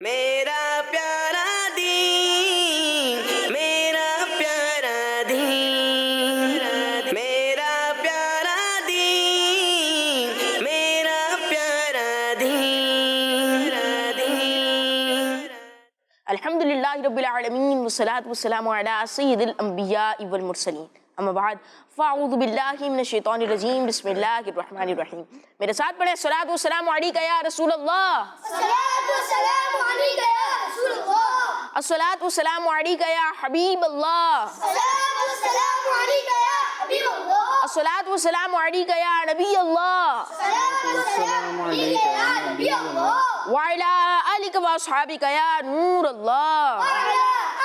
میرا پیارا دین، میرا پیارا دین، میرا پیارا دین، میرا پیارا دین۔ الحمد للہ رب العالمین والصلاة والسلام علی سید الانبیاء والمرسلین، اما بعد فاعوذ باللہ من الشیطان الرجیم، بسم اللہ الرحمن الرحیم۔ میرے ساتھ پڑھیں الصلاۃ والسلام علیک یا رسول اللہ، الصلاۃ والسلام علیک یا رسول اللہ، الصلاۃ والسلام علیک یا حبیب اللہ، الصلاۃ والسلام علیک یا حبیب اللہ، الصلاۃ والسلام علیک یا نبی اللہ، الصلاۃ والسلام علیک یا نبی اللہ، وعلی آلک واصحابک یا نور اللہ۔ وعلی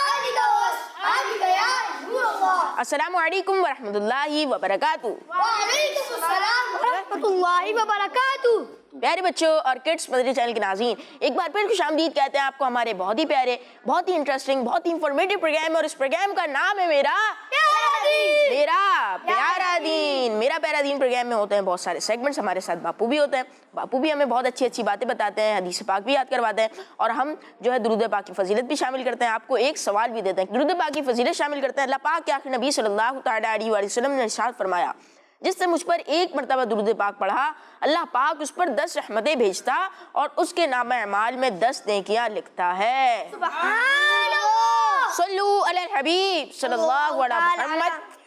آلک واصحابک یا نور اللہ۔ السلام علیکم ورحمۃ اللہ وبرکاتہ۔ وعلیکم السلام ورحمۃ اللہ وبرکاتہ۔ پیارے بچوں اور کڈس مدنی چینل کے ناظرین، ایک بار پھر خوش آمدید کہتے ہیں آپ کو ہمارے بہت ہی پیارے، بہت ہی انٹرسٹنگ، بہت ہی انفارمیٹیو پروگرام، اور اس پروگرام کا نام ہے میرا پیارا دین۔ میرا پیارا دین پروگرام میں ہوتے ہیں بہت سارے سیگمنٹس، ہمارے ساتھ باپو بھی ہوتے ہیں، باپو بھی ہمیں بہت اچھی اچھی باتیں بتاتے ہیں، حدیث پاک بھی یاد کرواتے ہیں، اور ہم جو ہے درود پاک کی فضیلت بھی شامل کرتے ہیں۔ آپ کو ایک سوال بھی دیتے ہیں، درود پاک کی فضیلت شامل کرتے ہیں۔ اللہ پاک کے آخری نبی صلی اللہ تعالیٰ علیہ وآلہ وسلم نے ارشاد فرمایا، جس نے مجھ پر ایک مرتبہ درود پاک پڑھا، اللہ پاک اس پر 10 رحمتیں بھیجتا اور اس کے نامہ اعمال میں 10 نیکیاں لکھتا ہے۔ سبحان اللہ۔ صلو علی الحبیب صلی اللہ علیہ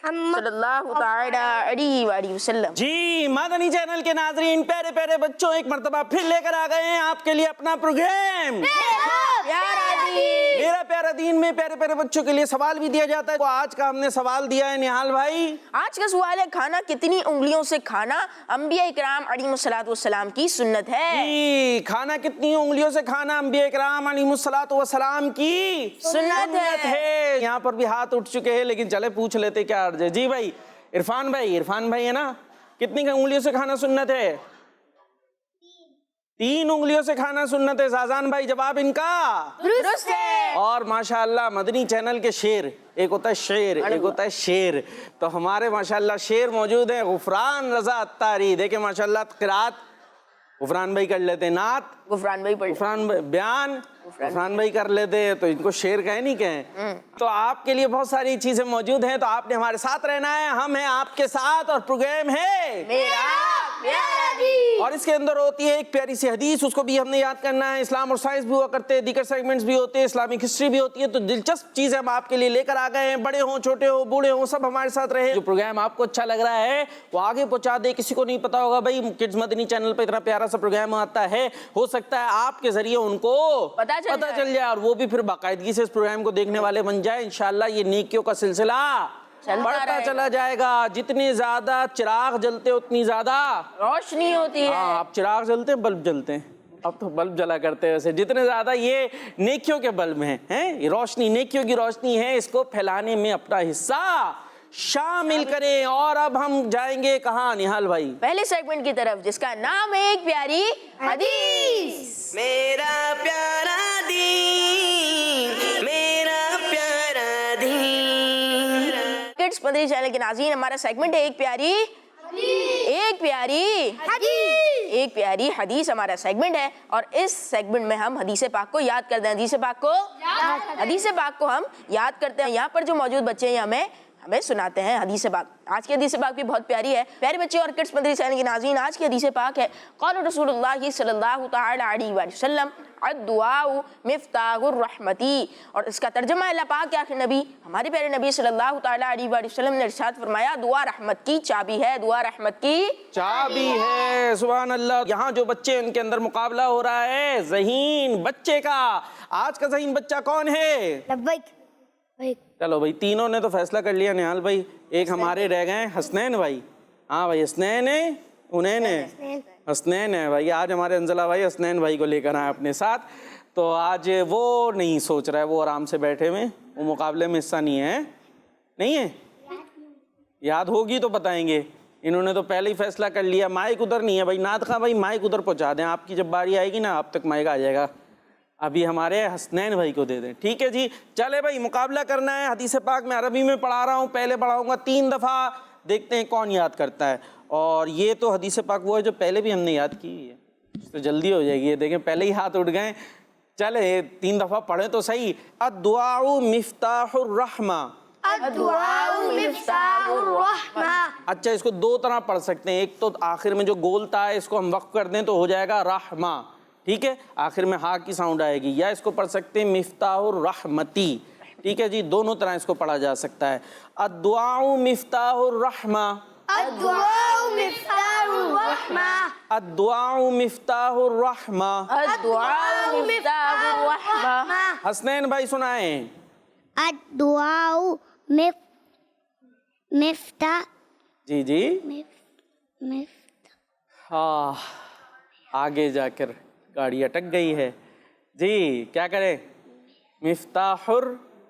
محمد صلی اللہ تعالی علیہ وآلہ وسلم۔ جی مدنی چینل کے ناظرین، پیارے پیارے بچوں، ایک مرتبہ پھر لے کر آ گئے ہیں آپ کے لیے اپنا پروگرام پیارا دین۔ میرا پیارا دین میں پیارے پیارے بچوں کے لیے سوال بھی دیا جاتا ہے۔ تو آج کا ہم نے سوال دیا ہے نہال بھائی، آج کا سوال ہے، کھانا کتنی انگلیوں سے کھانا انبیاء کرام علیہ الصلوۃ والسلام کی سنت ہے؟ جی کھانا کتنی انگلیوں سے کھانا انبیاء کرام علیہ الصلوۃ والسلام کی سنت ہے۔ یہاں پر بھی ہاتھ اٹھ چکے ہیں، لیکن چلے پوچھ لیتے کیا عرض ہے۔ جی بھائی عرفان بھائی ہے نا، کتنی انگلیوں سے کھانا سنت ہے؟ 3 انگلیوں سے کھانا سنت ہے۔ زازان بھائی جواب ان کا درست ہے۔ اور ماشاءاللہ مدنی چینل کے شیر، ایک ہوتا ہے شیر، ایک ہوتا ہے شیر، تو ہمارے ماشاءاللہ شیر موجود ہیں۔ غفران رضا اتاری، دیکھیں ماشاءاللہ قرات غفران بھائی کر لیتے، نعت غفران بھائی پڑھ۔ غفران بھائی، بیان غفران بھائی کر لیتے، تو ان کو شیر کہیں نہیں کہیں۔ تو آپ کے لیے بہت ساری چیزیں موجود ہیں، تو آپ نے ہمارے ساتھ رہنا ہے، ہم ہیں آپ کے ساتھ، اور پروگرام ہے میرا پیارا دین۔ اور اس کے اندر ہوتی ہے ایک پیاری سی حدیث، اس کو بھی ہم نے یاد کرنا ہے۔ اسلام اور سائنس بھی ہوا کرتے ہیں، دیگر سیگمنٹس بھی ہوتے ہیں، اسلامک ہسٹری بھی ہوتی ہے، تو دلچسپ چیزیں ہم آپ کے لیے لے کر آ گئے ہیں۔ بڑے ہوں، چھوٹے ہوں، بوڑھے ہوں، سب ہمارے ساتھ رہے۔ جو پروگرام آپ کو اچھا لگ رہا ہے وہ آگے پہنچا دے۔ کسی کو نہیں پتا ہوگا بھائی کڈز مدنی چینل پہ اتنا پیارا سا پروگرام آتا ہے، ہو سکتا ہے آپ کے ذریعے ان کو پتہ چل جائے، اور وہ بھی پھر باقاعدگی سے اس پروگرام کو دیکھنے والے بن جائے۔ انشاءاللہ یہ نیکیوں کا سلسلہ بڑھتا چلا جائے گا۔ جتنے زیادہ چراغ جلتے اتنی زیادہ روشنی ہوتی ہے۔ ہاں، اب چراغ جلتے ہیں، بلب جلتے ہیں، اب تو بلب جلا کرتے ہیں ویسے۔ جتنے زیادہ یہ نیکیوں کے بلب ہیں، روشنی، نیکیوں کی روشنی ہے، اس کو پھیلانے میں اپنا حصہ شامل کریں۔ اور اب ہم جائیں گے کہاں نہال بھائی؟ پہلے سیگمنٹ کی طرف، جس کا نام ہے ایک پیاری حدیث۔ میرا پیارا دین، میرا پیارا دین۔ کڈس مدنی چینل کے ناظرین، ہمارا سیگمنٹ ہے ایک پیاری حدیث ہمارا سیگمنٹ ہے، اور اس سیگمنٹ میں ہم حدیث پاک کو یاد کرتے ہیں۔ حدیث پاک کو ہم یاد کرتے ہیں۔ یہاں پر جو موجود بچے ہیں ہمیں سناتے ہیں حدیث پاک۔ آج کی حدیث پاک بھی بہت پیاری ہے۔ پیارے بچے اور کڈس مدنی چینل کے ناظرین، آج کی حدیث پاک ہے، قال رسول اللہ صلی اللہ تعالی علیہ وآلہ وسلم، الدعاء مفتاح الرحمتی، اور اس کا ترجمہ ہے، اللہ پاک کے آخری نبی ہمارے پیارے نبی صلی اللہ تعالی علیہ وآلہ وسلم نے ارشاد فرمایا، دعا رحمت کی چابی ہے، دعا رحمت کی چابی ہے۔ سبحان اللہ۔ یہاں جو بچے، ان کے اندر مقابلہ ہو رہا ہے ذہین بچے کا۔ آج کا ذہین بچہ کون ہے؟ لبیک۔ چلو بھائی، تینوں نے تو فیصلہ کر لیا نہال بھائی، ایک ہمارے رہ گئے حسنین بھائی۔ ہاں بھائی، حسنین ہے، حسنین ہے بھائی۔ آج ہمارے انزلہ بھائی حسنین بھائی کو لے کر آئے اپنے ساتھ، تو آج وہ نہیں سوچ رہا ہے، وہ آرام سے بیٹھے ہوئے، وہ مقابلے میں حصہ نہیں ہے۔ یاد ہوگی تو بتائیں گے۔ انہوں نے تو پہلے ہی فیصلہ کر لیا۔ مائک ادھر نہیں ہے بھائی، نعت خواہ بھائی مائک ادھر پہنچا دیں، آپ کی جب باری آئے گی نا آپ تک مائک آ جائے گا۔ ابھی ہمارے حسنین بھائی کو دے دیں، ٹھیک ہے جی۔ چلے بھائی، مقابلہ کرنا ہے۔ حدیث پاک میں عربی میں پڑھا رہا ہوں، پہلے پڑھاؤں گا 3 دفعہ، دیکھتے ہیں کون یاد کرتا ہے۔ اور یہ تو حدیث پاک وہ ہے جو پہلے بھی ہم نے یاد کی ہے، تو جلدی ہو جائے گی۔ یہ دیکھیں پہلے ہی ہاتھ اٹھ گئے، چلے 3 دفعہ پڑھیں تو صحیح. الدعاء مفتاح الرحمہ. الدعاء مفتاح الرحمہ. اچھا اس کو 2 طرح پڑھ سکتے ہیں. ایک تو آخر میں جو گولتا ہے اس کو ہم وقف کر دیں تو ہو جائے گا رحمہ, ٹھیک ہے, آخر میں ہا کی ساؤنڈ آئے گی. یا اس کو پڑھ سکتے ہیں مفتاح الرحمتی, ٹھیک ہے جی, دونوں طرح اس کو پڑھا جا سکتا ہے. الدعاء مفتاح الرحمہ. الدعاء مفتاح الرحمہ. الدعاء مفتاح الرحمہ. الدعاء مفتاح الرحمہ. حسنین بھائی سنائیں. الدعاء مفتاح. جی جی, ہاں آگے جا کر گاڑی اٹک گئی ہے جی, کیا کریں؟ مفتاح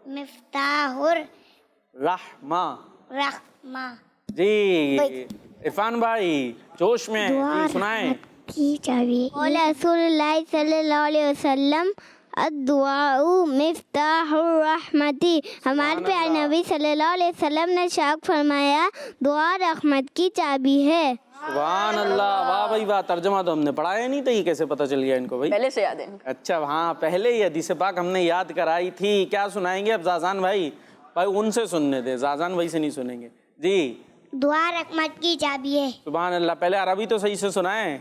مفتاح الرحمہ. الرحمہ. جی عرفان بھائی جوش میں جی سنائیں. کی چابی. قال رسول اللہ صلی اللہ علیہ وسلم الدعاء مفتاح الرحمتی. ہمارے پیارے نبی صلی اللہ علیہ وسلم نے ارشاد فرمایا دعا رحمت کی چابی ہے. سبحان اللہ, واہ بھائی واہ. ترجمہ تو ہم نے پڑھایا نہیں تھا, یہ کیسے پتہ چل گیا ان کو بھائی؟ پہلے سے یاد ہے. اچھا ہاں پہلے ہی حدیث پاک ہم نے یاد کرائی تھی. کیا سنائیں گے اب زازان بھائی؟ بھائی ان سے سننے دے, زازان بھائی سے نہیں سنیں گے جی. دعا رحمت کی چابی ہے. سبحان اللہ. پہلے عربی تو صحیح سے سنائیں,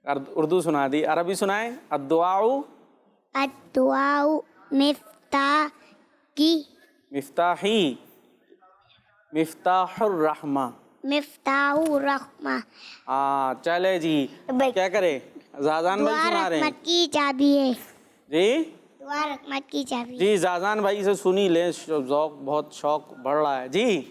اردو سنا دی, عربی سنائیں. الدعاء الدعاء مفتاح کی مفتاحی مفتاح الرحمہ. مفتاح الرحمہ. ہاں چلے جی, کیا کرے زازان بھائی دعا سنا رہے ہیں رحمت کی چابی ہے. جی. دعا رحمت کی چابی. جی زازان بھائی سے سنی لیں, ذوق بہت شوق بڑھ رہا ہے جی.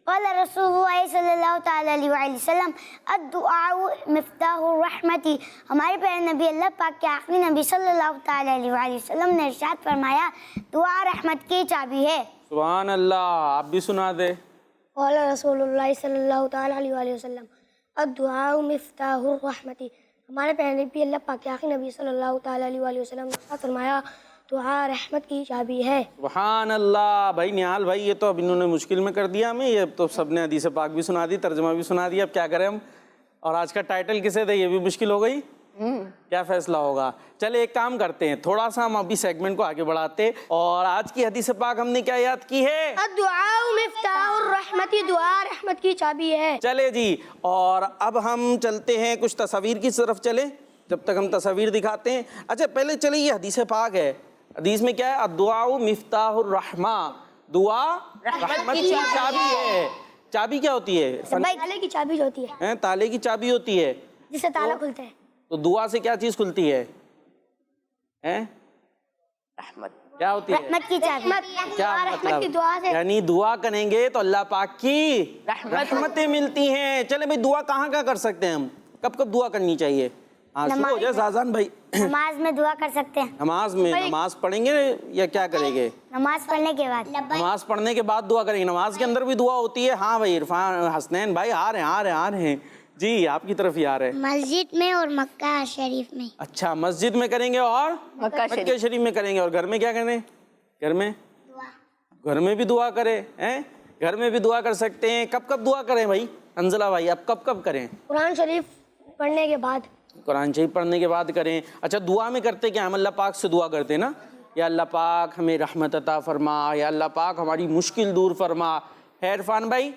قال رسول اللہ صلی اللہ تعالی علیہ وآلہ وسلم الدعاء مفتاح الرحمتی. ہمارے پیارے نبی اللہ پاک کے آخری نبی صلی اللہ تعالی علیہ وآلہ وسلم نے ارشاد فرمایا دعا رحمت کی چابی ہے. سبحان اللہ. آپ بھی سنا دے. قال رسول اللہ صلی اللہ تعالی علیہ وآلہ وسلم الدعاء مفتاح الرحمتی. ہمارے پیارے نبی اللہ پاک کے آخری نبی صلی اللہ تعالی علیہ وآلہ وسلم نے ارشاد فرمایا دعا رحمت کی چابی ہے. سبحان اللہ. بھائی نہال بھائی یہ تو اب انہوں نے مشکل میں کر دیا ہمیں, یہ تو سب نے حدیث پاک بھی سنا دی, ترجمہ بھی سنا دیا, اب کیا کریں ہم؟ اور آج کا ٹائٹل کسے دے, یہ بھی مشکل ہو گئی. کیا فیصلہ ہوگا؟ چلے ایک کام کرتے ہیں, تھوڑا سا ہم ابھی سیگمنٹ کو آگے بڑھاتے, اور آج کی حدیث پاک ہم نے کیا یاد کی ہے؟ الدعاء مفتاح الرحمتی. دعا رحمت کی چابی ہے. چلے جی, اور اب ہم چلتے ہیں کچھ تصاویر کی طرف چلیں, جب تک ہم تصاویر دکھاتے ہیں. اچھا پہلے چلے, یہ حدیث پاک ہے, حدیث میں کیا ہے؟ الدعاء مفتاح الرحمہ. دعا رحمت کی چابی ہے. چابی کیا ہوتی ہے؟ تالے کی چابی جو ہوتی ہے, تالے کی چابی ہوتی ہے جس سے تالا کھلتا ہے. تو دعا سے کیا چیز کھلتی ہے؟ رحمت. کیا ہوتی ہے؟ رحمت کی چابی. کیا رحمت کی دعا سے یعنی دعا کریں گے تو اللہ پاک کی رحمتیں ملتی ہیں. چلے بھائی دعا کہاں کہاں کر سکتے ہیں ہم, کب کب دعا کرنی چاہیے؟ ہاں شروع ہو جائے زازان بھائی. نماز میں دعا کر سکتے ہیں. نماز میں, نماز پڑھیں گے یا کیا کریں گے؟ نماز پڑھنے کے بعد. نماز پڑھنے کے بعد دعا کریں گے. نماز کے اندر بھی دعا ہوتی ہے. ہاں بھائی عرفان حسنین بھائی آ رہے ہیں جی, آپ کی طرف ہی آ رہے ہیں. مسجد میں اور مکہ شریف میں. اچھا مسجد میں کریں گے اور مکہ شریف میں کریں گے, اور گھر میں کیا کریں؟ گھر میں بھی دعا کریں, گھر میں بھی دعا کر سکتے ہیں. کب کب دعا کریں بھائی انزلہ بھائی, اب کب کب کریں؟ قرآن شریف پڑھنے کے بعد. قرآن شریف پڑھنے کے بعد کریں. اچھا دعا میں کرتے کیا؟ ہم اللہ پاک سے دعا کرتے ہیں نا, یا اللہ پاک ہمیں رحمت عطا فرما, یا اللہ پاک ہماری مشکل دور فرما. ہے عرفان بھائی,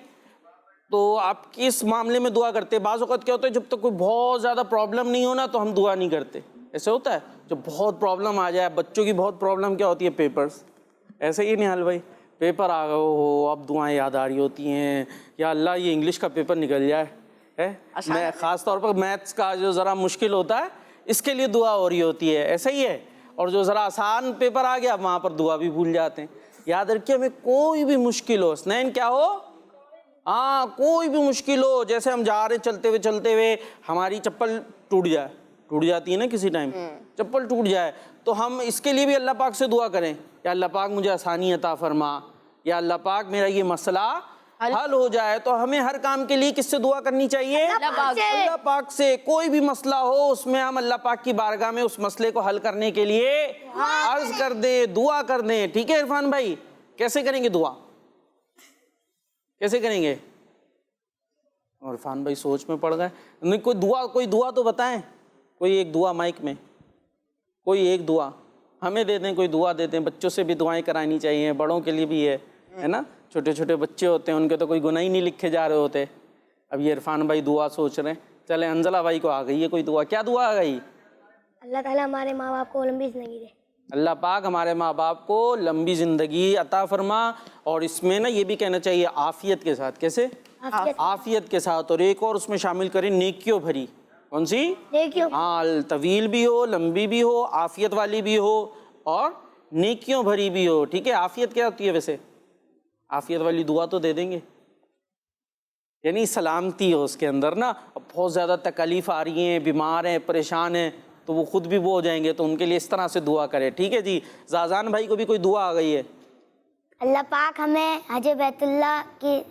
تو آپ کس معاملے میں دعا کرتے ہیں؟ بعض اوقات کیا ہوتا ہے, جب تک کوئی بہت زیادہ پرابلم نہیں ہونا تو ہم دعا نہیں کرتے. ایسے ہوتا ہے جب بہت پرابلم آ جائے. بچوں کی بہت پرابلم کیا ہوتی ہے؟ پیپرز. ایسے ہی نہال بھائی, پیپر آ گئے ہو, اب دعائیں یاد آ رہی ہوتی ہیں, یا اللہ یہ انگلش کا پیپر نکل جائے. میں خاص طور پر میتھس کا جو ذرا مشکل ہوتا ہے اس کے لیے دعا ہو رہی ہوتی ہے. ایسا ہی ہے, اور جو ذرا آسان پیپر آ گیا وہاں پر دعا بھی بھول جاتے ہیں. یاد رکھیے ہمیں کوئی بھی مشکل ہو, حسنین کیا ہو, ہاں کوئی بھی مشکل ہو, جیسے ہم جا رہے چلتے ہوئے ہماری چپل ٹوٹ جاتی ہے نا کسی ٹائم, چپل ٹوٹ جائے, تو ہم اس کے لیے بھی اللہ پاک سے دعا کریں, یا اللہ پاک مجھے آسانی عطا فرما, یا اللہ پاک میرا یہ مسئلہ حل ہو جائے. تو ہمیں ہر کام کے لیے کس سے دعا کرنی چاہیے؟ اللہ پاک سے. کوئی بھی مسئلہ ہو اس میں ہم اللہ پاک کی بارگاہ میں اس مسئلے کو حل کرنے کے لیے عرض کر دیں, دعا کر دیں. ٹھیک ہے عرفان بھائی, کیسے کریں گے دعا, کیسے کریں گے؟ عرفان بھائی سوچ میں پڑ گئے. نہیں کوئی دعا تو بتائیں, کوئی ایک دعا مائک میں, کوئی ایک دعا ہمیں دے دیں, کوئی دعا دے دیں. بچوں سے بھی دعائیں کرانی چاہیے, بڑوں کے لیے بھی ہے نا. چھوٹے چھوٹے بچے ہوتے ہیں, ان کے تو کوئی گناہ ہی نہیں لکھے جا رہے ہوتے. اب یہ عرفان بھائی دعا سوچ رہے ہیں, چلے انزلہ بھائی کو آ گئی ہے کوئی دعا. کیا دعا آ گئی؟ اللہ تعالیٰ ہمارے ماں باپ کو لمبی زندگی دے. اللہ پاک ہمارے ماں باپ کو لمبی زندگی عطا فرما. اور اس میں نا یہ بھی کہنا چاہیے عافیت کے ساتھ. کیسے؟ عافیت کے ساتھ. اور ایک اور اس میں شامل کریں, نیکیوں بھری. کون سی؟ نیکیوں. ہاں, طویل بھی ہو, لمبی بھی ہو, عافیت والی بھی ہو, اور نیکیوں بھری بھی ہو. ٹھیک ہے. عافیت کیا ہوتی ہے ویسے؟ عافیت والی دعا تو دے دیں گے, یعنی سلامتی ہو اس کے اندر نا. بہت زیادہ تکلیف آ رہی ہیں, بیمار ہیں, پریشان ہیں, تو وہ خود بھی وہ ہو جائیں گے, تو ان کے لیے اس طرح سے دعا کرے. ٹھیک ہے جی. زازان بھائی کو بھی کوئی دعا آ گئی ہے. اللہ پاک ہمیں حج بیت اللہ کی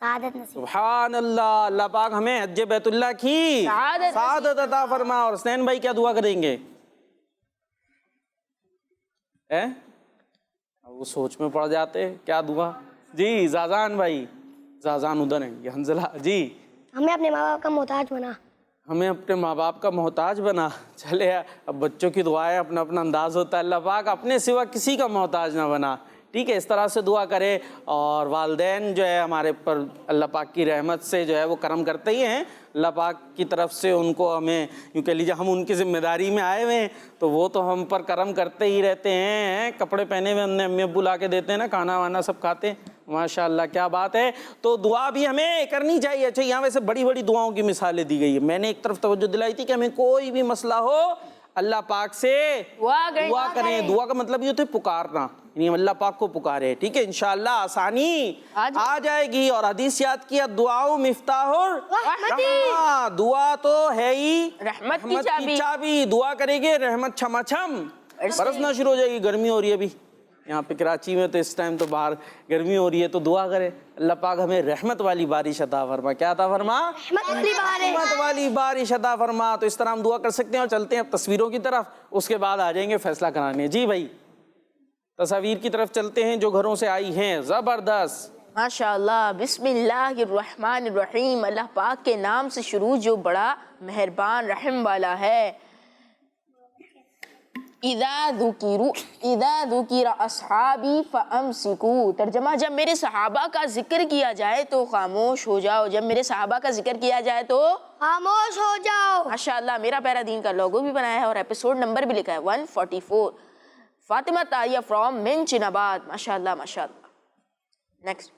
سعادت نصیب. سبحان اللہ. اللہ پاک ہمیں حج بیت اللہ کی سعادت عطا فرما. اور حسنین بھائی کیا دعا کریں گے؟ وہ سوچ میں پڑ جاتے, کیا دعا؟ جی زازان بھائی. زازان ادھر ہیں, یہ حنزلہ. جی. ہمیں اپنے ماں باپ کا محتاج بنا. ہمیں اپنے ماں باپ کا محتاج بنا. چلے, اب بچوں کی دعائیں اپنا اپنا انداز ہوتا ہے. اللہ پاک اپنے سوا کسی کا محتاج نہ بنا. ٹھیک ہے, اس طرح سے دعا کرے. اور والدین جو ہے ہمارے پر اللہ پاک کی رحمت سے جو ہے وہ کرم کرتے ہی ہیں. اللہ پاک کی طرف سے ان کو, ہمیں یوں کہہ لیجیے ہم ان کی ذمہ داری میں آئے ہوئے ہیں, تو وہ تو ہم پر کرم کرتے ہی رہتے ہیں. کپڑے پہنے ہوئے ہم نے امی ابو لا کے دیتے ہیں نا, کھانا وانا سب کھاتے ہیں. ماشاء اللہ, کیا بات ہے. تو دعا بھی ہمیں کرنی چاہیے. اچھا, یہاں ویسے بڑی بڑی دعاؤں کی مثالیں دی گئی ہے. میں نے ایک طرف توجہ دلائی تھی کہ ہمیں کوئی بھی مسئلہ ہو اللہ پاک سے دعا کریں. دعا کا مطلب یہ ہوتا ہے پکارنا, یعنی اللہ پاک کو پکارے. ٹھیک ہے, انشاءاللہ آسانی آ جائے گی. اور حدیث یاد کیا, دعاؤں مفتاح الرحمہ. دعا تو ہے ہی رحمت کی چابی. دعا کرے گے رحمت چھما چھم برسنا شروع ہو جائے گی. گرمی ہو رہی ہے ابھی یہاں پہ کراچی میں, تو اس ٹائم تو باہر گرمی ہو رہی ہے, تو دعا کرے اللہ پاک ہمیں رحمت والی بارش عطا فرما. کیا عطا فرما؟ رحمت والی بارش عطا فرما. تو اس طرح ہم دعا کر سکتے ہیں. اور چلتے ہیں اب تصویروں کی طرف, اس کے بعد آ جائیں گے فیصلہ کرانے. جی بھائی, تصاویر کی طرف چلتے ہیں جو گھروں سے آئی ہیں. زبردست. ماشاءاللہ. بسم اللہ الرحمن الرحیم. اللہ پاک کے نام سے شروع جو بڑا مہربان رحم والا ہے. اذا ذکر اصحابی فامسکوا. ترجمہ, جب میرے صحابہ کا ذکر کیا جائے تو خاموش ہو جاؤ. جب میرے صحابہ کا ذکر کیا جائے تو خاموش ہو جاؤ. ماشاءاللہ. میرا پیرا دین کا لوگو بھی بنایا ہے اور ایپیسوڈ نمبر بھی لکھا ہے 144. فاطمہ طاہیہ فرام منچن آباد. ماشاءاللہ ماشاءاللہ. نیکسٹ.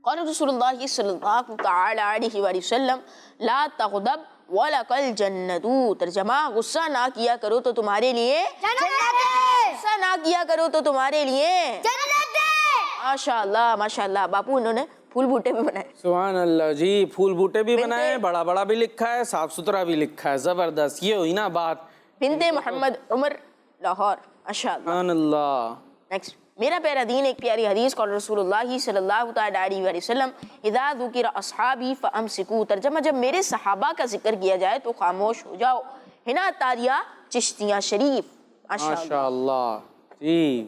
قال رسول اللہ صلی اللہ تعالی علیہ وآلہ وسلم لا تغضب وَلَكَ الْجَنَّةُ. ترجمہ, غصہ نہ کیا کرو تو تمہارے لیے غصہ نہ کیا کرو تو تمہارے لیے ماشاءاللہ ماشاءاللہ. باپو انہوں نے پھول بوٹے بھی بنائے. سبحان اللہ. جی, پھول بوٹے بھی بنائے, بڑا بڑا بھی لکھا ہے, صاف ستھرا بھی لکھا ہے. زبردست. یہ ہوئی نا بات. بنت محمد عمر, لاہور. ماشاءاللہ. سبحان اللہ. نیکسٹ. میرا پیارا دین ایک پیاری حدیث. قال رسول اللہ صلی اللہ تعالی علیہ وآلہ وسلم اذا ذکر اصحابی فامسکوا. ترجمہ, جب میرے صحابہ کا ذکر کیا جائے تو خاموش ہو جاؤ. ہنا تاریہ چشتیہ شریف. ماشاءاللہ. جی.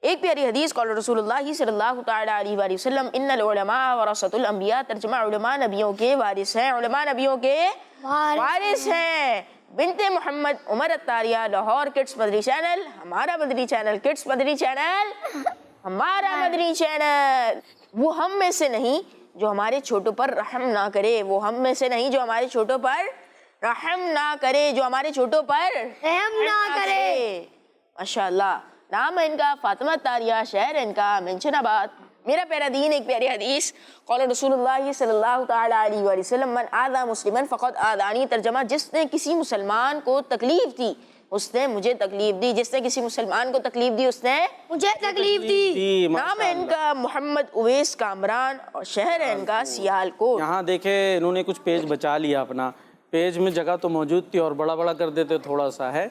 ایک پیاری حدیث. قال رسول اللہ صلی اللہ تعالی علیہ وآلہ وسلم ان العلماء ورثۃ الانبیاء. ترجمہ, علماء نبیوں کے وارث ہیں. علماء نبیوں کے وارث ہیں. بنت محمد عمر الطاریہ, لاہور. کڈس مدنی چینل ہمارا مدنی چینل. کڈس مدنی چینل ہمارا مدنی چینل. وہ ہم میں سے نہیں جو ہمارے چھوٹوں پر رحم نہ کرے. وہ ہم میں سے نہیں جو ہمارے چھوٹوں پر رحم نہ کرے. جو ہمارے چھوٹوں پر رحم نہ کرے. ماشاءاللہ. نام ہے ان کا فاطمہ طاریہ, شہر ان کا منچن آباد. میرا پیارا دین ایک پیاری حدیث. قال رسول اللہ صلی اللہ تعالی علیہ وآلہ وسلم من آذى مسلما فقد آذانی. ترجمہ, جس نے کسی مسلمان کو تکلیف دی اس نے مجھے تکلیف دی. جس نے کسی مسلمان کو تکلیف دی اس نے مجھے تکلیف دی. نام ہے ان کا محمد اویس کامران اور شہر ہے ان کا سیالکوٹ. یہاں دیکھیں انہوں نے کچھ پیج بچا لیا اپنا. پیج میں جگہ تو موجود تھی اور بڑا بڑا کر دیتے تھوڑا سا ہے,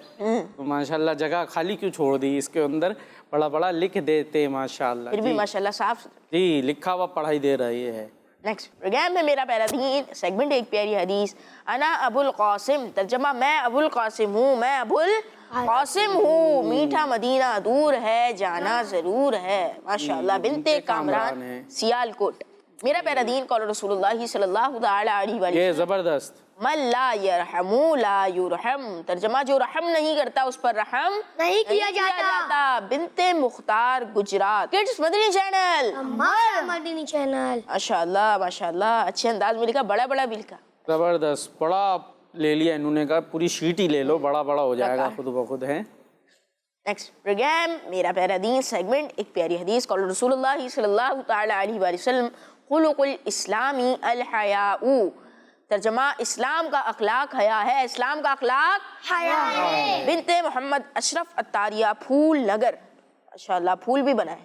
تو ماشاءاللہ جگہ خالی کیوں چھوڑ دی, اس کے اندر بڑا بڑا لکھ دیتے. ماشاءاللہ. پھر بھی ماشاءاللہ صاف. جی, لکھا ہوا پڑھائی دے رہا یہ ہے. نیکسٹ پروگرام میں میرا پیارا دین سیگمنٹ ایک پیاری حدیث. انا ابو القاسم. ترجمہ, میں ابو القاسم ہوں. میں ابو القاسم ہوں. میٹھا مدینہ دور ہے جانا ضرور ہے. ماشاءاللہ. بنت کامران, سیالکوٹ. میرا پیارا دین. قال رسول اللہ صلی اللہ تعالی علیہ وآلہ. یہ زبردست. من لا یرحم لا یرحم، ترجمہ جو رحم نہیں کرتا اس پر رحم نہیں کیا جاتا۔ بنت مختار گجرات، کڈس مدنی چینل، ہمارا مدنی چینل۔ ماشاءاللہ ماشاءاللہ، اچھے انداز میں لکھا، بڑا بڑا بھی لکھا۔ زبردست، بڑا لے لیا انہوں نے، کہا پوری شیٹ ہی لے لو، بڑا بڑا ہو جائے گا خود بخود ہے۔ نیکسٹ پروگرام میرا پیارا دین سیگمنٹ، ایک پیاری حدیث، قول رسول اللہ صلی اللہ تعالی علیہ وآلہ وسلم خلق الاسلامی الحیاء، ترجمہ اسلام کا اخلاق حیا ہے، اسلام کا اخلاق حیا ہے۔ بنت محمد اشرف عطاریہ، پھول نگر، ماشاءاللہ پھول بھی بنائے،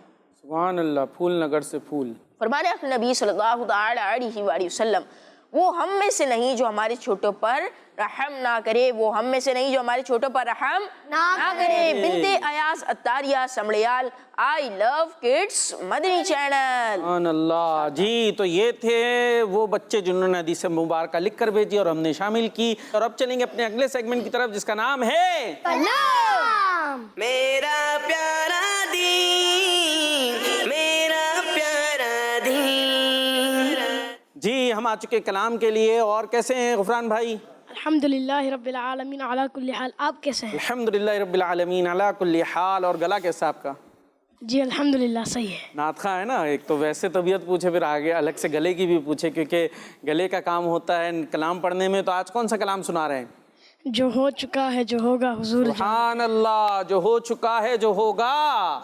سبحان اللہ، پھول نگر سے پھول۔ فرمانے اپنے نبی صلی اللہ تعالی علیہ وآلہ وسلم، وہ ہم میں سے نہیں جو ہمارے چھوٹوں پر رحم نہ کرے، وہ ہم میں سے نہیں جو ہمارے چھوٹوں پر رحم نہ کرے۔ بنت ایاز عطاریہ سمڑیال، آئی لو کڈس مدنی چینل۔ سبحان اللہ جی، تو یہ تھے وہ بچے جنہوں نے حدیث مبارکہ لکھ کر بھیجی اور ہم نے شامل کی، اور اب چلیں گے اپنے اگلے سیگمنٹ کی طرف جس کا نام ہے کلام۔ میرا پیارا دین، میرا پیارا دین۔ جی، ہم آ چکے کلام کے لیے، اور کیسے ہیں غفران بھائی؟ الحمدللہ رب العالمین علی کل حال، آپ کیسے ہیں؟ الحمدللہ رب العالمین علی کل حال۔ اور گلا کیسا آپ کا؟ جی الحمدللہ صحیح ہے۔ نعت خواں ہے نا، ایک تو ویسے طبیعت پوچھے، پھر آگے الگ سے گلے کی بھی پوچھے، کیونکہ گلے کا کام ہوتا ہے کلام پڑھنے میں۔ تو آج کون سا کلام سنا رہے ہیں؟ جو ہو چکا ہے جو ہوگا حضور سبحان اللہ، جو ہو چکا ہے جو ہوگا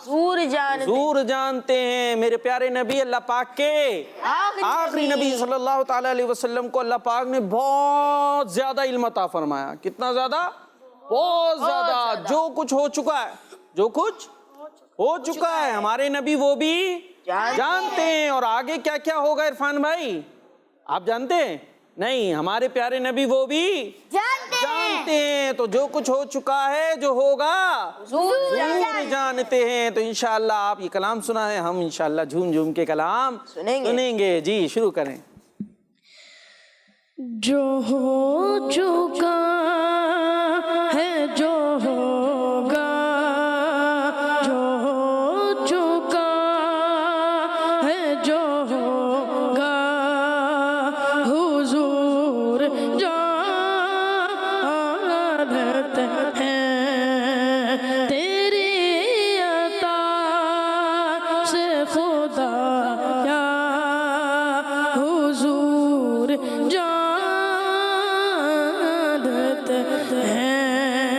حضور جان حضور جانتے ہیں۔ میرے پیارے نبی اللہ پاک کے آخری نبی صلی اللہ تعالی علیہ وسلم کو اللہ پاک نے بہت زیادہ علم عطا فرمایا۔ کتنا زیادہ؟ بہت زیادہ۔ جو کچھ ہو چکا ہے، جو کچھ ہو چکا ہے، ہمارے نبی وہ بھی جانتے ہیں۔ اور آگے کیا کیا ہوگا عرفان بھائی، آپ جانتے ہیں؟ نہیں، ہمارے پیارے نبی وہ بھی جانتے ہیں۔ تو جو کچھ ہو چکا ہے جو ہوگا حضور جانتے ہیں۔ تو انشاءاللہ آپ یہ کلام سنا ہے، ہم انشاءاللہ جھوم جھوم کے کلام سنیں گے۔ جی شروع کریں۔ جو ہو چکا ہے جو ہوگا، جو ہو چکا ہے جو ہوگا حضور جانتے ہیں۔ تیری عطا سے خدا یا حضور جانتے ہیں۔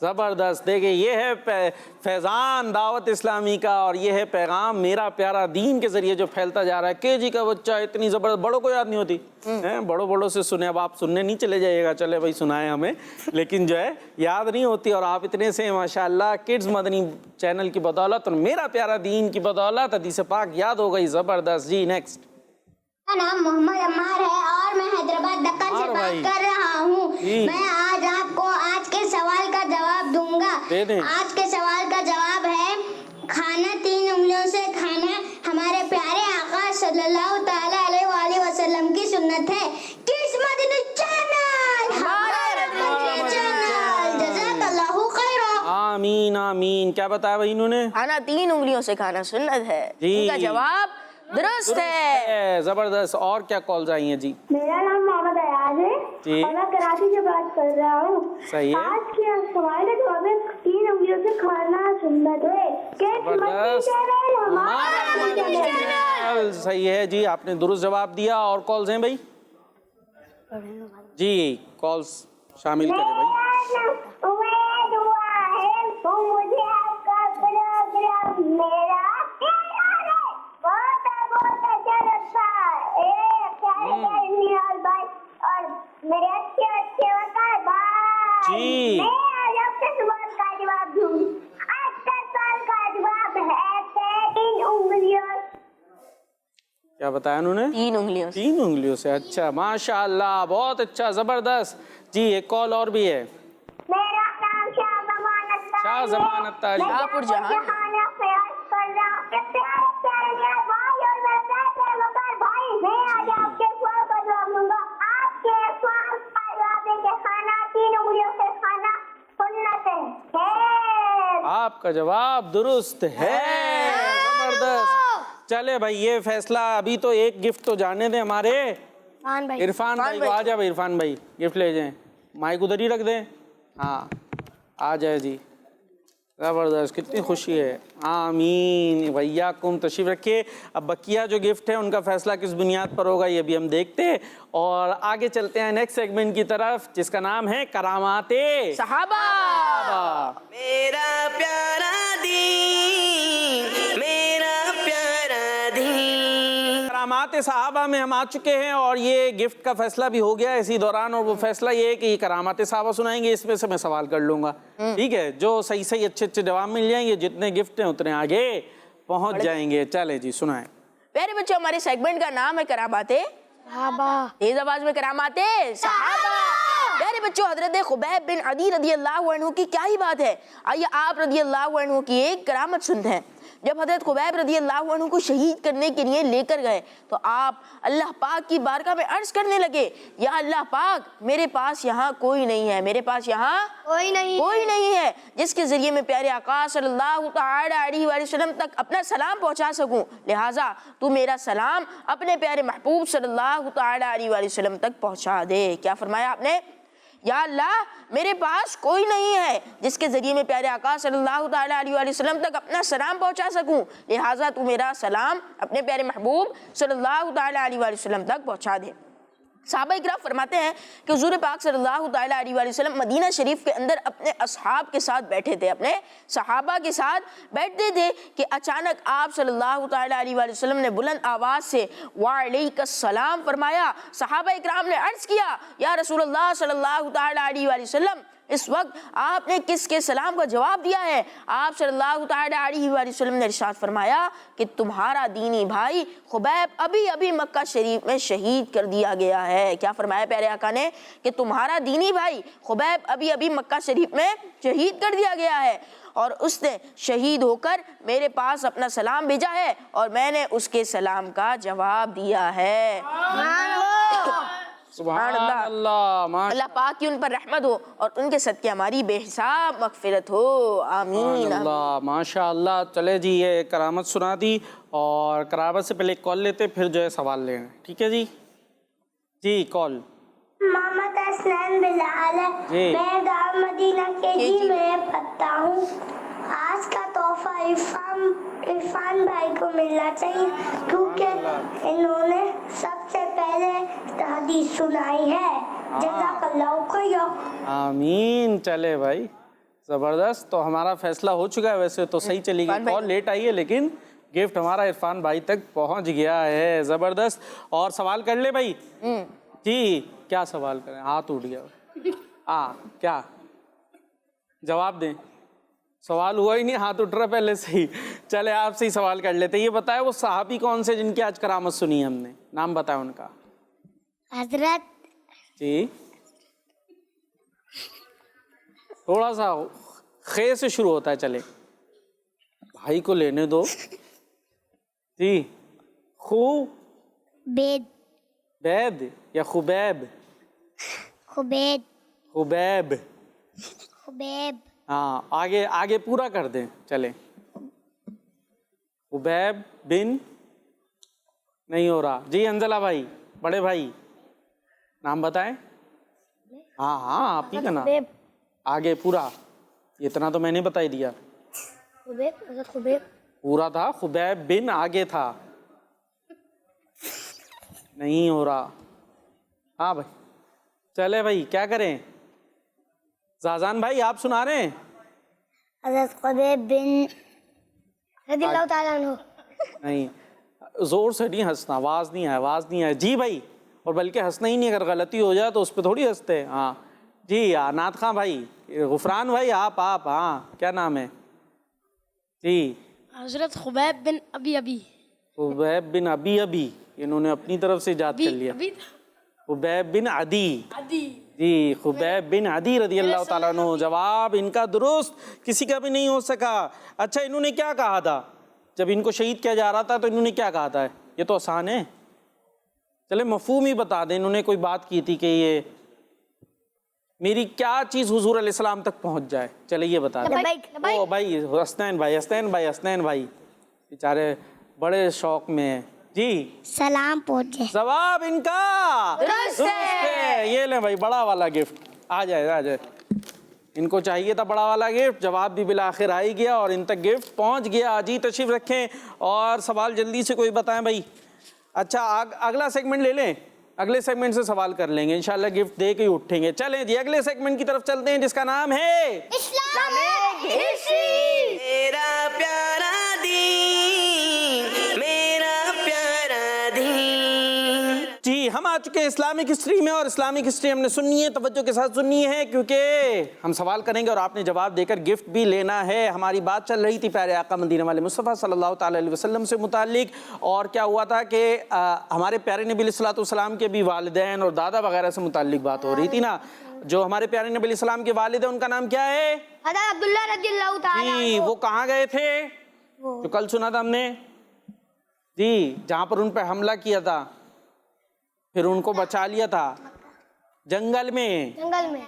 زبردست. دیکھیں یہ ہے فیضان دعوت اسلامی کا اور یہ ہے پیغام میرا پیارا دین کے ذریعے جو پھیلتا جا رہا ہے. کے جی کا بچہ اتنی زبردست, بڑوں کو یاد نہیں ہوتی, بڑوں سے سنے. اب آپ سننے نہیں چلے جائیے گا, چلے بھائی سنائیں ہمیں, لیکن جو ہے یاد نہیں ہوتی. اور آپ اتنے سے ماشاءاللہ کڈز مدنی چینل کی بدولت اور میرا پیارا دین کی بدولت حدیث پاک یاد ہو گئی. زبردست. جی نیکسٹ. میرا نام محمد عمار ہے اور میں حیدرآباد دکن سے بات کر رہا ہوں. میں آج آپ کو آج کے سوال کا جواب دوں گا. آج کے سوال کا جواب ہے کھانا 3 انگلیوں سے کھانا ہمارے پیارے آقا صلی اللہ تعالی علیہ وآلہ وسلم کی سنت ہے. کس مدنی چینل؟ ہمارا مدنی چینل. جزاک اللہ خیرا. آمین آمین. کیا بتایا بھائی انہوں نے؟ کھانا 3 انگلیوں سے کھانا سنت ہے. ان کا جواب درست ہے. زبردست. اور کیا کالز آئی ہیں؟ جی میرا نام محمد ایاز ہے اور میں کراچی سے بات کر رہا ہوں. صحیح ہے. آج کے سوال کا جواب ہے 3 انگلیوں سے کھانا سنت ہے. صحیح ہے جی, آپ نے درست جواب دیا. اور کالز ہیں بھائی؟ جی کالز شامل کریں بھائی. میرے اچھے جی میں آج آپ کے سوال کا جواب دوں گی. آج کا سوال کا جواب ہے 3 انگلیوں. کیا بتایا انہوں نے؟ 3 انگلیوں سے. 3 انگلیوں سے. اچھا ماشاءاللہ, بہت اچھا, زبردست. جی ایک کال اور بھی ہے. میرا نام شاہ زمان اختر. شاہ زمان اختر. شاہپور جہان. میں آج آپ کے سوال کا جواب دوں گا. آپ کے سوال کا جواب ہے کہ کھانا 3 انگلیوں سے کھانا سنت ہے. آپ کا جواب درست ہے. زبردست. چلے بھائی یہ فیصلہ, ابھی تو ایک گفٹ تو جانے دیں ہمارے عرفان بھائی کو. آ جائے بھائی عرفان بھائی, گفٹ لے جائیں. مائک ادھر ہی رکھ دیں. ہاں آ جائے جی. زبردست, کتنی خوشی ہے. آمین ویاکم. تشریف رکھیے. اب بقیہ جو گفٹ ہے ان کا فیصلہ کس بنیاد پر ہوگا یہ بھی ہم دیکھتے ہیں, اور آگے چلتے ہیں نیکسٹ سیگمنٹ کی طرف جس کا نام ہے کرامات صحابہ. میرا پیارا دین, میرا پیارا دین. کرامات صحابہ میں ہم آ چکے ہیں اور یہ گفٹ کا فیصلہ بھی ہو گیا اسی دوران, اور وہ فیصلہ یہ ہے کہ یہ کرامات صحابہ سنائیں گے. اس میں سے میں سوال کر لوں گا, ٹھیک ہے؟ جو صحیح اچھے جواب مل جائیں گے, جتنے گفٹ ہیں اتنے آگے پہنچ جائیں گے. چلے جی سنائیں. پیارے بچوں, ہمارے سیگمنٹ کا نام ہے کرامات صحابہ. تیز آواز میں کرامات صحابہ. پیارے بچوں, حضرت خبیب بن عدی رضی اللہ عنہ کی کیا ہی بات ہے. آئیے آپ رضی اللہ عنہ کی ایک کرامت سنتے ہیں. جب حضرت خبیب رضی اللہ عنہ کو شہید کرنے کے لیے لے کر گئے تو آپ اللہ پاک کی بارگاہ میں عرض کرنے لگے, یا اللہ پاک میرے پاس یہاں کوئی نہیں ہے, میرے پاس یہاں کوئی نہیں ہے جس کے ذریعے میں پیارے آقا صلی اللہ تعالی علیہ وآلہ وسلم تک اپنا سلام پہنچا سکوں, لہٰذا تو میرا سلام اپنے پیارے محبوب صلی اللہ تعالی علیہ وآلہ وسلم تک پہنچا دے. کیا فرمایا آپ نے؟ یا اللہ میرے پاس کوئی نہیں ہے جس کے ذریعے میں پیارے آقا صلی اللہ تعالی علیہ وآلہ وسلم تک اپنا سلام پہنچا سکوں, لہٰذا تو میرا سلام اپنے پیارے محبوب صلی اللہ تعالی علیہ وآلہ وسلم تک پہنچا دے. صحابہ اکرام فرماتے ہیں کہ حضور پاک صلی اللہ تعالی علیہ وآلہ وسلم مدینہ شریف کے اندر اپنے اصحاب کے ساتھ بیٹھے تھے, اپنے صحابہ کے ساتھ بیٹھتے تھے کہ اچانک آپ صلی اللہ تعالی علیہ وآلہ وسلم نے بلند آواز سے وعلیک السلام فرمایا. صحابہ اکرام نے عرض کیا, یا رسول اللہ صلی اللہ تعالی علیہ وآلہ وسلم اس وقت آپ نے کس کے سلام کا جواب دیا ہے؟ آپ صلی اللہ تعالی علیہ وآلہ وسلم نے ارشاد فرمایا کہ تمہارا دینی بھائی خبیب ابھی مکہ شریف میں شہید کر دیا گیا ہے. کیا فرمایا پیارے آقا نے؟ کہ تمہارا دینی بھائی خبیب ابھی مکہ شریف میں شہید کر دیا گیا ہے, اور اس نے شہید ہو کر میرے پاس اپنا سلام بھیجا ہے اور میں نے اس کے سلام کا جواب دیا ہے. سبحان اللہ. اللہ پاک کی ان پر رحمت ہو اور ان کے صدقے ہماری بے حساب مغفرت ہو. آمین. اللہ ماشاء اللہ. چلے جی یہ کرامت سنا دی, اور کرامت سے پہلے ایک کال لیتے پھر جو ہے سوال لیں, ٹھیک ہے جی؟ جی کال. محمد حسنین بلال ہے, میں گاؤں مدینہ کے جی میں پڑھتا ہوں. آج کا تحفہ عرفان بھائی کو ملنا چاہیے کیونکہ انہوں نے سب سے پہلے حدیث سنائی ہے. جزاک اللہ خیر. آمین. چلے بھائی زبردست. تو ہمارا فیصلہ ہو چکا ہے, ویسے تو صحیح چلی گئی, اور لیٹ آئی ہے لیکن گفٹ ہمارا عرفان بھائی تک پہنچ گیا ہے. زبردست. اور سوال کر لے بھائی. جی کیا سوال کریں, ہاتھ اٹھ گیا. کیا جواب دیں, سوال ہوا ہی نہیں, ہاتھ اٹھ رہا پہلے سے ہی. چلے آپ سے ہی سوال کر لیتے. یہ بتائے وہ صحابی کون سے جن کی آج کرامت سنی ہے ہم نے, نام بتائے ان کا. حضرت جی تھوڑا سا خے سے شروع ہوتا ہے, چلے بھائی کو لینے دو. جی بید یا خبیب؟ خبیب. ہاں آگے پورا کر دیں. چلے خبیب بن, نہیں ہو رہا. جی انزلہ بھائی, بڑے بھائی, نام بتائیں. ہاں آپ ہی کا نام آگے پورا, اتنا تو میں نے بتا ہی دیا. خبیب پورا تھا خبیب بن, آگے تھا, نہیں ہو رہا. ہاں بھائی چلے بھائی کیا کریں. زازان بھائی آپ سنا رہے ہیں. حضرت خبیب بن رضی اللہ تعالیٰ عنہ. نہیں زور سے نہیں ہنسنا, آواز نہیں ہے. جی بھائی, اور بلکہ ہنسنا ہی نہیں, اگر غلطی ہو جائے تو اس پہ تھوڑی ہنستے. ہاں جی نعت خاں بھائی, غفران بھائی آپ ہاں کیا نام ہے. جی حضرت خبیب بن ابی. خبیب بن ابی, انہوں نے اپنی طرف سے ایجاد کر لیا. خبیب بن عدی. جی خبیب بن عدی رضی اللہ تعالیٰ عنہ. جواب ان کا درست, کسی کا بھی نہیں ہو سکا. اچھا انہوں نے کیا کہا تھا جب ان کو شہید کیا جا رہا تھا, تو انہوں نے کیا کہا تھا؟ یہ تو آسان ہے, چلے مفہوم ہی بتا دیں. انہوں نے کوئی بات کی تھی کہ یہ میری کیا چیز حضور علیہ السلام تک پہنچ جائے. چلے یہ بتا دیں. او بھائی حسنین بھائی بیچارے بڑے شوق میں ہیں. جی سلام پہنچے. جواب ان کا درست ہے. یہ لیں بھائی بڑا والا گفٹ, آ جائے. ان کو چاہیے تھا بڑا والا گفٹ, جواب بھی بالآخر آ ہی گیا اور ان تک گفٹ پہنچ گیا. جی تشریف رکھیں اور سوال جلدی سے کوئی بتائیں بھائی. اچھا اگلا سیگمنٹ لے لیں, اگلے سیگمنٹ سے سوال کر لیں گے انشاءاللہ, گفٹ دے کے ہی اٹھیں گے. چلیں جی اگلے سیگمنٹ کی طرف چلتے ہیں جس کا نام ہے میرا پیارا دین, میرا پیارا دین. جی ہم آ چکے ہیں اسلامک ہسٹری میں, اور اسلامک ہسٹری ہم نے سننی ہے, توجہ کے ساتھ سننی ہے, کیونکہ ہم سوال کریں گے اور آپ نے جواب دے کر گفٹ بھی لینا ہے. ہماری بات چل رہی تھی پیارے آقا مدینہ والے مصطفیٰ صلی اللہ تعالی علیہ وسلم سے متعلق, اور کیا ہوا تھا کہ ہمارے پیارے نبی علیہ السلام کے بھی والدین اور دادا وغیرہ سے متعلق بات ہو رہی تھی نا. جو ہمارے پیارے نبی علیہ السلام کے والد ہیں ان کا نام کیا ہے؟ حضرت عبداللہ رضی اللہ تعالیٰ جی وہ کہاں گئے تھے جو کل سنا تھا ہم نے؟ جی جہاں پر ان پہ حملہ کیا تھا, پھر ان کو بچا لیا تھا, جنگل میں.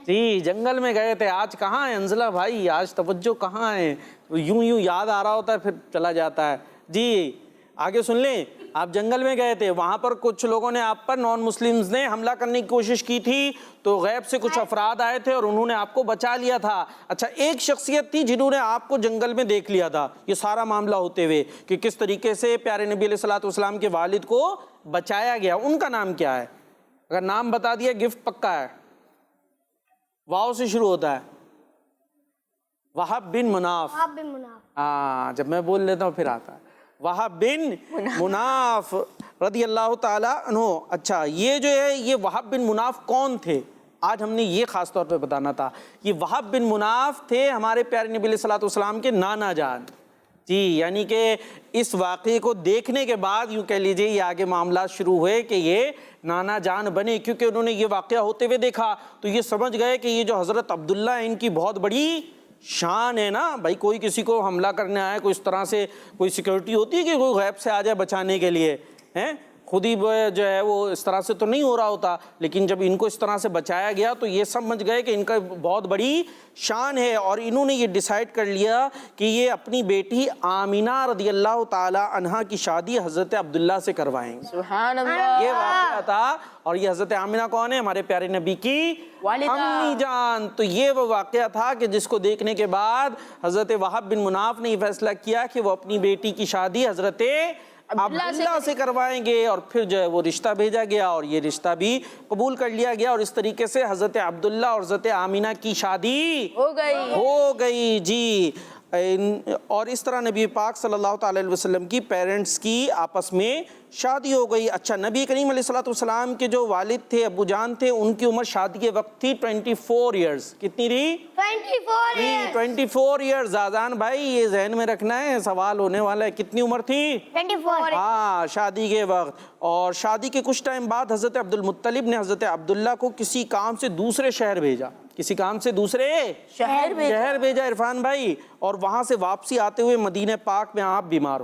جی جنگل میں گئے تھے. آج کہاں ہے انزلہ بھائی, آج توجہ کہاں ہے, یوں یاد آ رہا ہوتا ہے پھر چلا جاتا ہے. جی آگے سن لیں, آپ جنگل میں گئے تھے, وہاں پر کچھ لوگوں نے آپ پر, نان مسلمز نے حملہ کرنے کی کوشش کی تھی, تو غیب سے کچھ افراد آئے تھے اور انہوں نے آپ کو بچا لیا تھا. اچھا ایک شخصیت تھی جنہوں نے آپ کو جنگل میں دیکھ لیا تھا, یہ سارا معاملہ ہوتے ہوئے کہ کس طریقے سے پیارے نبی علیہ السلام کے والد کو بچایا گیا, ان کا نام کیا ہے؟ اگر نام بتا دیا گفٹ پکا ہے. واو سے شروع ہوتا ہے, وہب بن مناف. ہاں جب میں بول لیتا ہوں پھر آتا ہے, وہب بن مناف رضی اللہ تعالی عنہ. اچھا یہ جو ہے یہ وہب بن مناف کون تھے, آج ہم نے یہ خاص طور پہ بتانا تھا. یہ وہب بن مناف تھے ہمارے پیارے نبی علیہ السلام کے نانا جان. جی یعنی کہ اس واقعے کو دیکھنے کے بعد یوں کہہ لیجئے یہ آگے معاملات شروع ہوئے کہ یہ نانا جان بنے, کیونکہ انہوں نے یہ واقعہ ہوتے ہوئے دیکھا تو یہ سمجھ گئے کہ یہ جو حضرت عبداللہ ان کی بہت بڑی شان ہے نا بھائی. کوئی کسی کو حملہ کرنے آئے, کوئی اس طرح سے کوئی سیکورٹی ہوتی ہے کہ کوئی غیب سے آ جائے بچانے کے لیے, ہیں خود ہی جو ہے وہ اس طرح سے تو نہیں ہو رہا ہوتا, لیکن جب ان کو اس طرح سے بچایا گیا تو یہ سمجھ گئے کہ ان کا بہت بڑی شان ہے, اور انہوں نے یہ ڈیسائیڈ کر لیا کہ یہ اپنی بیٹی آمینہ رضی اللہ تعالی عنہا کی شادی حضرت عبداللہ سے کروائیں گے. سبحان اللہ. یہ واقعہ تھا, اور یہ حضرت آمینہ کون ہے؟ ہمارے پیارے نبی کی امی جان. تو یہ وہ واقعہ تھا کہ جس کو دیکھنے کے بعد حضرت وہب بن مناف نے یہ فیصلہ کیا کہ وہ اپنی بیٹی کی شادی حضرت عبداللہ سے کروائیں گے، اور پھر جو ہے وہ رشتہ بھیجا گیا اور یہ رشتہ بھی قبول کر لیا گیا، اور اس طریقے سے حضرت عبداللہ اور حضرت آمینہ کی شادی ہو گئی جی۔ اور اس طرح نبی پاک صلی اللہ تعالی علیہ وسلم کی پیرنٹس کی آپس میں شادی ہو گئی۔ اچھا، نبی کریم علیہ السلام کے جو والد تھے، ابو جان تھے، ان کی عمر شادی کے وقت تھی 24 ایئرز۔ کتنی تھی؟ 24 ایئرز۔ زازان بھائی یہ ذہن میں رکھنا ہے، سوال ہونے والا ہے، کتنی عمر تھی؟ 24۔ ہاں، شادی کے وقت۔ اور شادی کے کچھ ٹائم بعد حضرت عبد المطلب نے حضرت عبداللہ کو کسی کام سے دوسرے شہر بھیجا، کسی کام سے دوسرے شہر بھیجا عرفان بھائی، اور وہاں سے واپسی آتے ہوئے مدینہ پاک میں آپ بیمار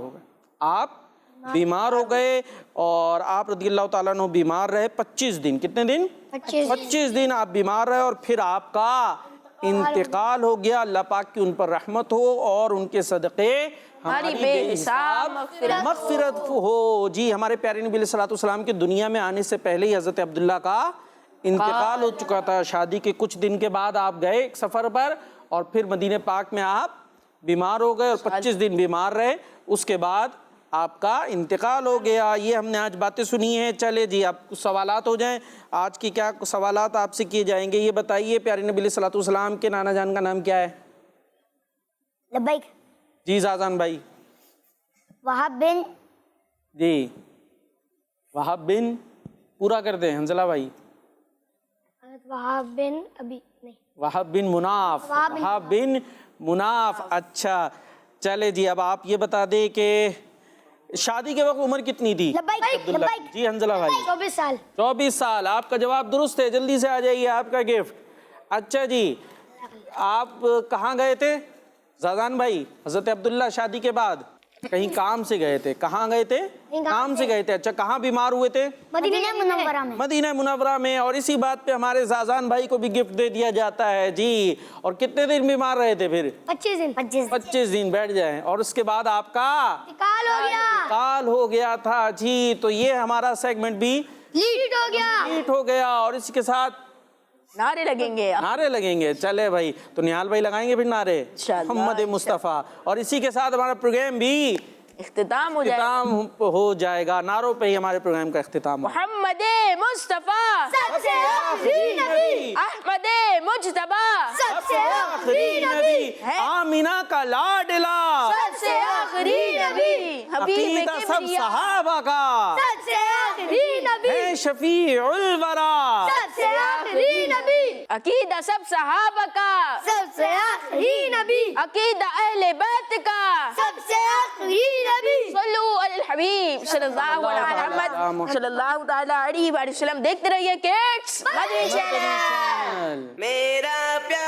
ہو گئے، اور آپ رضی اللہ تعالیٰ عنہ بیمار رہے 25 دن۔ کتنے دن؟ 25 دن آپ بیمار رہے، اور پھر آپ کا انتقال ہو گیا۔ اللہ پاک کی ان پر رحمت ہو اور ان کے صدقے ہماری بے حساب مغفرت ہو جی۔ ہمارے پیارے نبی علیہ السلام کے دنیا میں آنے سے پہلے ہی حضرت عبداللہ کا انتقال ہو چکا تھا۔ شادی کے کچھ دن کے بعد آپ گئے ایک سفر پر، اور پھر مدینہ پاک میں آپ بیمار ہو گئے اور 25 دن بیمار رہے، اس کے بعد آپ کا انتقال ہو گیا۔ یہ ہم نے آج باتیں سنی ہیں۔ چلے جی، اب کچھ سوالات ہو جائیں۔ آج کی کیا سوالات آپ سے کیے جائیں گے، یہ بتائیے پیارے نبی علیہ السلام کے نانا جان کا نام کیا ہے؟ لبیک۔ جی زازان بھائی۔ وہاب بن۔ جی وہاب بن، پورا کر دیں حنزلہ بھائی۔ وہاب بن ابھی نہیں، وہاب بن مناف۔ وہاب بن مناف۔ اچھا چلے جی، اب آپ یہ بتا دیں کہ شادی کے وقت عمر کتنی تھی؟ لبیک۔ جی حنزلہ بھائی۔ 24 سال۔ 24 سال۔ آپ کا جواب درست ہے، جلدی سے آ جائیے، آپ کا گفٹ۔ اچھا جی، آپ کہاں گئے تھے زازان بھائی؟ حضرت عبداللہ شادی کے بعد کہیں کام سے گئے تھے۔ کہاں گئے تھے؟ کام سے گئے تھے۔ اچھا، کہاں بیمار ہوئے تھے؟ مدینہ منورہ میں۔ مدینہ منورہ میں۔ اور اسی بات پہ ہمارے زازان بھائی کو بھی گفٹ دے دیا جاتا ہے جی۔ اور کتنے دن بیمار رہے تھے پھر؟ 25 دن۔ 25 دن۔ بیٹھ جائیں۔ اور اس کے بعد آپ کا انتقال ہو گیا تھا جی۔ تو یہ ہمارا سیگمنٹ بھی لیٹ ہو گیا، اور اسی کے ساتھ نعرے لگیں گے۔ چلے بھائی، تو نہال بھائی لگائیں گے پھر نعرے محمد مصطفیٰ، اور اسی کے ساتھ ہمارا پروگرام بھی اختتام ہو جائے گا۔ نعروں پہ ہی ہمارے پروگرام کا اختتام۔ محمد مصطفیٰ سب سے آخری نبی، احمد مجتبی سب سے آخری نبی، آمینہ کا لاڈلا سب سے آخری نبی، حبیب عقیدہ سب کبریا صحابہ کا سب سے آخری نبی، ہے شفیع الورا سب سے آخری نبی، عقیدہ سب صحابہ کا، سب سے آخری نبی، عقیدہ اہل بیت کا، سب سے آخری نبی۔ صلو علی الحبیب صلی اللہ علیہ محمد صلی اللہ تعالی علیہ وسلم۔ دیکھتے رہیے کڈس مدنی چینل۔ میرا پیارا